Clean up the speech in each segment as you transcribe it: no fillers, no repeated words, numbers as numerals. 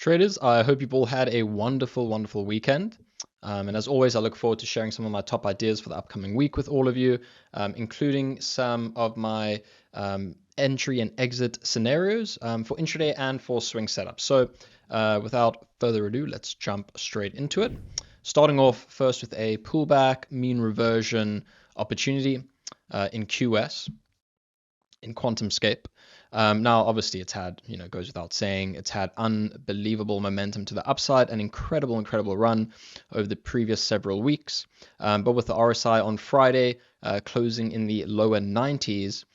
Traders, I hope you've all had a wonderful, wonderful weekend. And as always, I look forward to sharing some of my top ideas for the upcoming week with all of you, including some of my entry and exit scenarios for intraday and for swing setups. So without further ado, let's jump straight into it. Starting off first with a pullback mean reversion opportunity in QS, in QuantumScape. Now, obviously, it's had, goes without saying, it's had unbelievable momentum to the upside, an incredible, incredible run over the previous several weeks. But with the RSI on Friday closing in the lower 90s,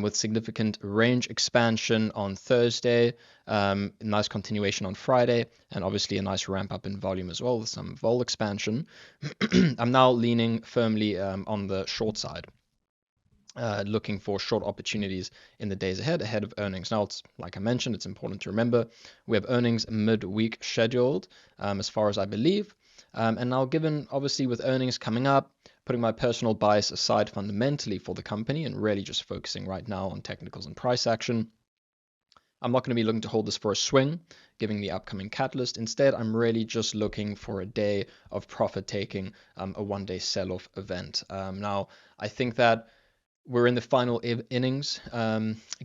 with significant range expansion on Thursday, nice continuation on Friday, and obviously a nice ramp up in volume as well with some vol expansion, I'm now leaning firmly on the short side. Looking for short opportunities in the days ahead of earnings. Now, it's like I mentioned, it's important to remember we have earnings midweek scheduled, as far as I believe. And now, given obviously with earnings coming up, putting my personal bias aside fundamentally for the company and really just focusing right now on technicals and price action, I'm not going to be looking to hold this for a swing, giving the upcoming catalyst. Instead, I'm really just looking for a day of profit taking, a one-day sell-off event. Now, I think that we're in the final innings,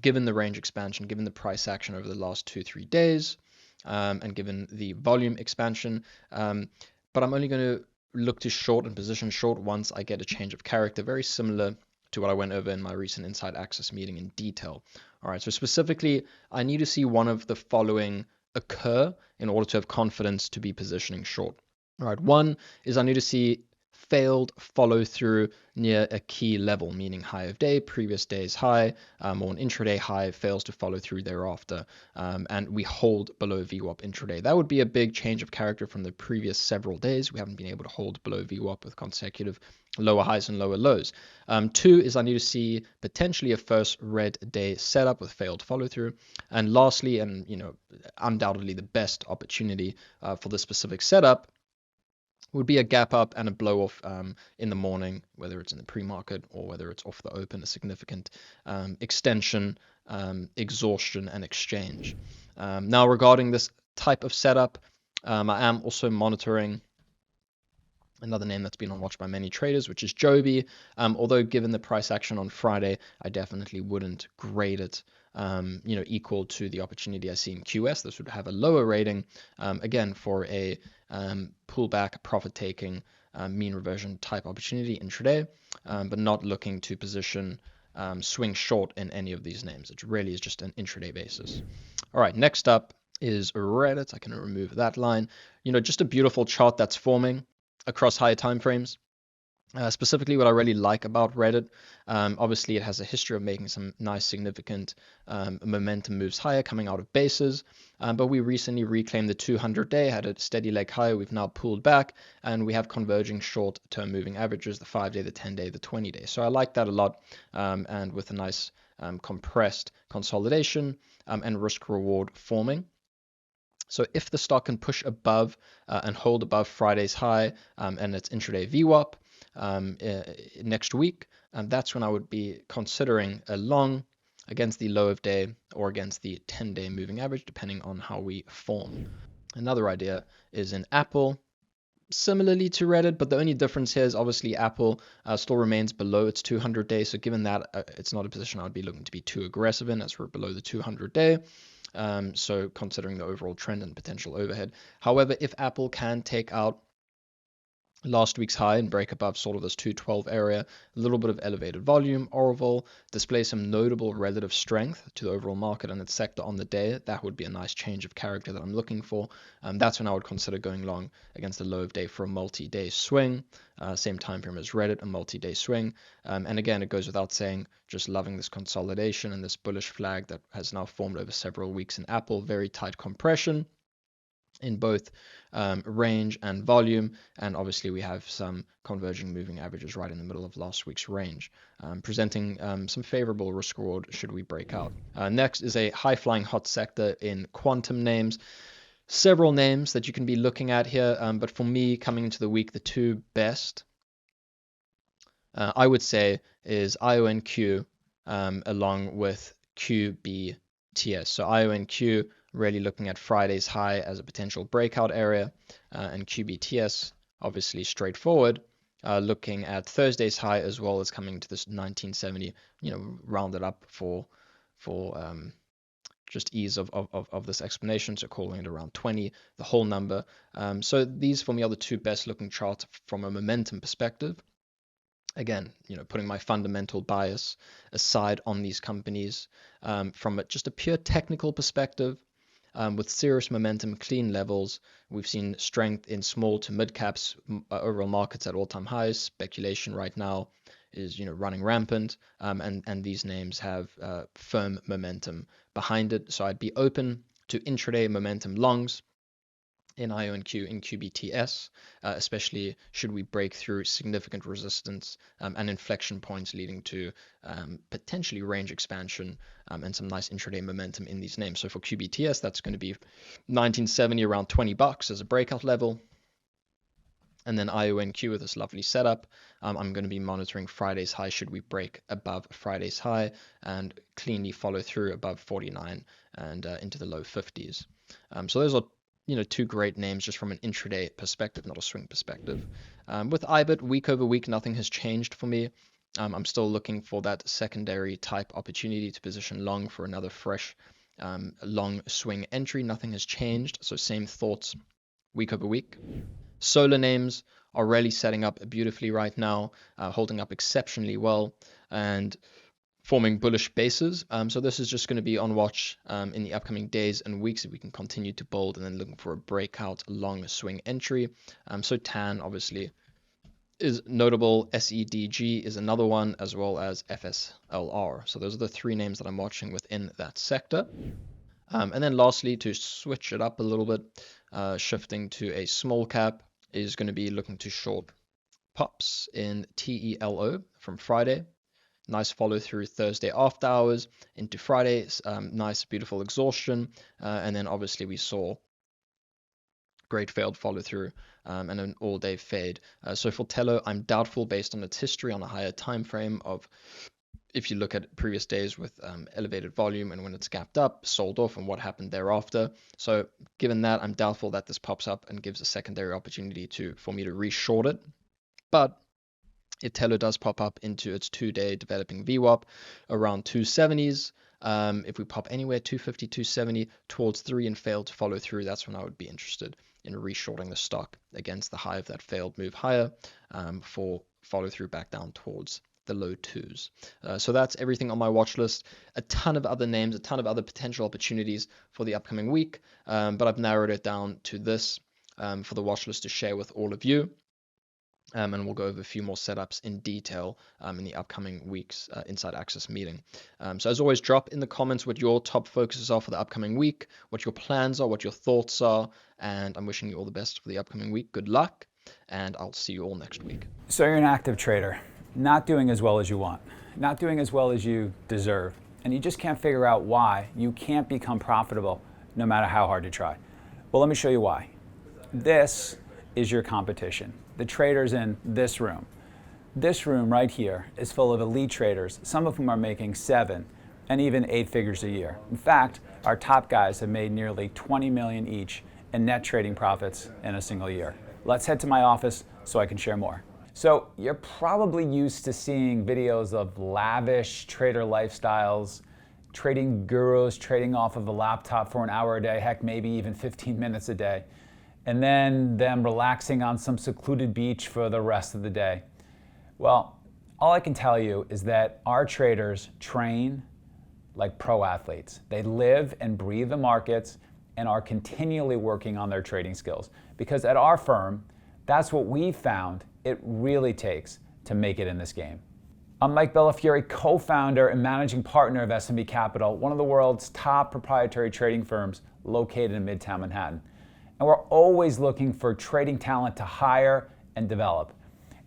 given the range expansion, given the price action over the last 2-3 days, and given the volume expansion. But I'm only going to look to short and position short once I get a change of character, very similar to what I went over in my recent Inside Access meeting in detail. All right, so specifically, I need to see one of the following occur in order to have confidence to be positioning short. All right, one is I need to see failed follow through near a key level, meaning high of day, previous day's high, or an intraday high fails to follow through thereafter, and we hold below VWAP intraday. That would be a big change of character from the previous several days. We haven't been able to hold below VWAP with consecutive lower highs and lower lows. Two is I need to see potentially a first red day setup with failed follow through. And lastly, and undoubtedly the best opportunity for this specific setup, would be a gap up and a blow off in the morning, whether it's in the pre-market or whether it's off the open, a significant extension, exhaustion, and exchange. Now, regarding this type of setup, I am also monitoring another name that's been on watch by many traders, which is Joby. Although given the price action on Friday, I definitely wouldn't grade it equal to the opportunity I see in QS. This would have a lower rating, again, for a pullback, profit-taking, mean reversion type opportunity intraday, but not looking to position swing short in any of these names. It really is just an intraday basis. All right, next up is Reddit. I can remove that line. Just a beautiful chart that's forming across higher time frames. Specifically, what I really like about Reddit, obviously it has a history of making some nice significant momentum moves higher coming out of bases, but we recently reclaimed the 200-day, had a steady leg higher, we've now pulled back, and we have converging short-term moving averages, the 5-day, the 10-day, the 20-day. So I like that a lot, and with a nice compressed consolidation and risk-reward forming. So if the stock can push above and hold above Friday's high and its intraday VWAP, next week, that's when I would be considering a long against the low of day or against the 10-day moving average, depending on how we form. Another idea is in Apple, similarly to Reddit, but the only difference here is obviously Apple still remains below its 200-day. So given that, it's not a position I'd be looking to be too aggressive in, as we're below the 200-day. So considering the overall trend and potential overhead. However, if Apple can take out last week's high and break above sort of this 212 area, a little bit of elevated volume, Orval displays some notable relative strength to the overall market and its sector on the day. That would be a nice change of character that I'm looking for. That's when I would consider going long against the low of day for a multi-day swing. Same time frame as Reddit, a multi-day swing. And again, it goes without saying, just loving this consolidation and this bullish flag that has now formed over several weeks in Apple. Very tight compression in both range and volume, and obviously we have some converging moving averages right in the middle of last week's range, presenting some favorable risk reward should we break out. Next is a high flying hot sector in quantum names. Several names that you can be looking at here, but for me, coming into the week, the two best, I would say, is IONQ along with QBTS. So IONQ, really looking at Friday's high as a potential breakout area, and QBTS, obviously straightforward, looking at Thursday's high as well as coming to this 1970, rounded up for just ease of this explanation, so calling it around 20, the whole number. So these for me are the two best looking charts from a momentum perspective. Again, putting my fundamental bias aside on these companies, from just a pure technical perspective, with serious momentum, clean levels, we've seen strength in small to mid caps, overall markets at all-time highs. Speculation right now is running rampant, and these names have firm momentum behind it. So I'd be open to intraday momentum longs in IONQ, in QBTS, especially should we break through significant resistance and inflection points leading to potentially range expansion and some nice intraday momentum in these names. So for QBTS, that's going to be 1970, around $20 as a breakout level. And then IONQ with this lovely setup, I'm going to be monitoring Friday's high should we break above Friday's high and cleanly follow through above 49 and into the low 50s. So those are two great names just from an intraday perspective, not a swing perspective. With IBIT, week over week, nothing has changed for me. I'm still looking for that secondary type opportunity to position long for another fresh long swing entry. Nothing has changed, so same thoughts week over week. Solar names are really setting up beautifully right now, holding up exceptionally well and forming bullish bases. So this is just going to be on watch in the upcoming days and weeks if we can continue to build, and then looking for a breakout long swing entry. So TAN obviously is notable. SEDG is another one, as well as FSLR. So those are the three names that I'm watching within that sector. And then lastly, to switch it up a little bit, shifting to a small cap, is going to be looking to short pops in TELO from Friday. Nice follow through Thursday after hours into Friday. Nice, beautiful exhaustion. And then obviously we saw great failed follow through and an all-day fade. So for Tello, I'm doubtful based on its history on a higher time frame of, if you look at previous days with elevated volume and when it's gapped up, sold off, and what happened thereafter. So given that, I'm doubtful that this pops up and gives a secondary opportunity for me to re-short it. But if Tello does pop up into its 2-day developing VWAP around 270s, if we pop anywhere 250, 270 towards 3 and fail to follow through, that's when I would be interested in re-shorting the stock against the high of that failed move higher for follow through back down towards the low 2s. So that's everything on my watch list. A ton of other names, a ton of other potential opportunities for the upcoming week, but I've narrowed it down to this for the watch list to share with all of you. And we'll go over a few more setups in detail in the upcoming week's Inside Access meeting. So as always, drop in the comments what your top focuses are for the upcoming week, what your plans are, what your thoughts are, and I'm wishing you all the best for the upcoming week. Good luck, and I'll see you all next week. So you're an active trader, not doing as well as you want, not doing as well as you deserve, and you just can't figure out why you can't become profitable no matter how hard you try. Well, let me show you why. This is your competition. The traders in this room. This room right here is full of elite traders, some of whom are making 7 and even 8 figures a year. In fact, our top guys have made nearly 20 million each in net trading profits in a single year. Let's head to my office so I can share more. So you're probably used to seeing videos of lavish trader lifestyles, trading gurus trading off of a laptop for an hour a day, heck, maybe even 15 minutes a day, and then them relaxing on some secluded beach for the rest of the day. Well, all I can tell you is that our traders train like pro athletes. They live and breathe the markets and are continually working on their trading skills. Because at our firm, that's what we've found it really takes to make it in this game. I'm Mike Bellafiore, co-founder and managing partner of SMB Capital, one of the world's top proprietary trading firms located in Midtown Manhattan. And we're always looking for trading talent to hire and develop.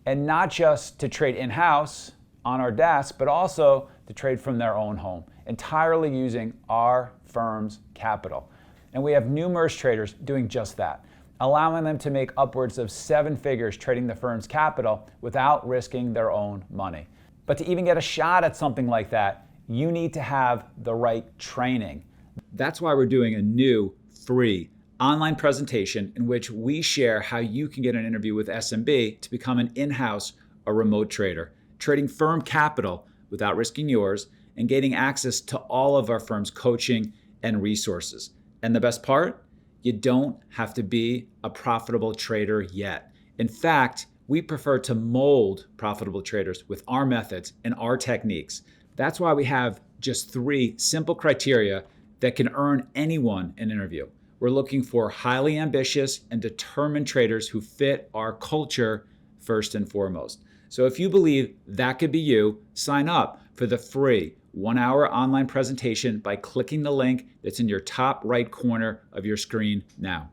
And not just to trade in-house on our desk, but also to trade from their own home, entirely using our firm's capital. And we have numerous traders doing just that, allowing them to make upwards of 7 figures trading the firm's capital without risking their own money. But to even get a shot at something like that, you need to have the right training, That's why we're doing a new free online presentation in which we share how you can get an interview with SMB to become an in-house or remote trader, trading firm capital without risking yours and gaining access to all of our firm's coaching and resources. And the best part, you don't have to be a profitable trader yet. In fact, we prefer to mold profitable traders with our methods and our techniques. That's why we have just 3 simple criteria that can earn anyone an interview. We're looking for highly ambitious and determined traders who fit our culture first and foremost. So if you believe that could be you, sign up for the free 1-hour online presentation by clicking the link that's in your top right corner of your screen now.